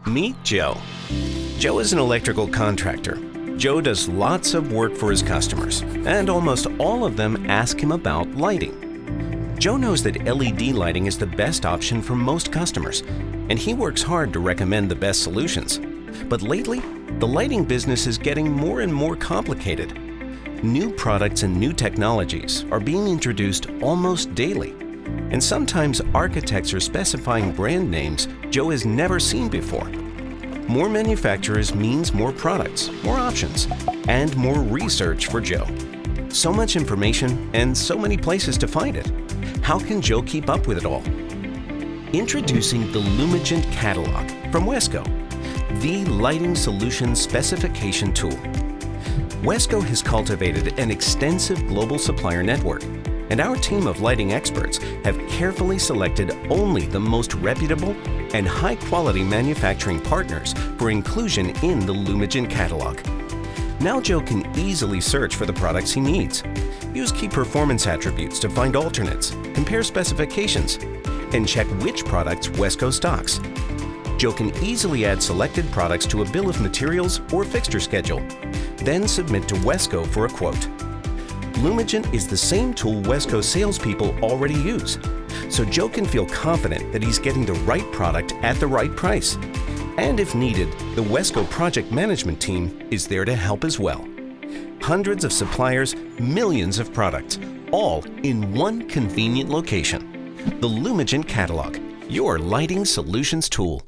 Meet Joe. Joe is an electrical contractor. Joe does lots of work for his customers, and almost all of them ask him about lighting. Joe knows that LED lighting is the best option for most customers, and he works hard to recommend the best solutions. But lately, the lighting business is getting more and more complicated. New products and new technologies are being introduced almost daily, and sometimes architects are specifying brand names Joe has never seen before. More manufacturers means more products, more options, and more research for Joe. So much information and so many places to find it. How can Joe keep up with it all? Introducing the Lumigent catalog from Wesco, the lighting solution specification tool. Wesco has cultivated an extensive global supplier network, and our team of lighting experts have carefully selected only the most reputable and high-quality manufacturing partners for inclusion in the Lumigent catalog. Now Joe can easily search for the products he needs, use key performance attributes to find alternates, compare specifications, and check which products Wesco stocks. Joe can easily add selected products to a bill of materials or fixture schedule, then submit to Wesco for a quote. Lumigent is the same tool Wesco salespeople already use, so Joe can feel confident that he's getting the right product at the right price. And if needed, the Wesco project management team is there to help as well. Hundreds of suppliers, millions of products, all in one convenient location. The Lumigent catalog, your lighting solutions tool.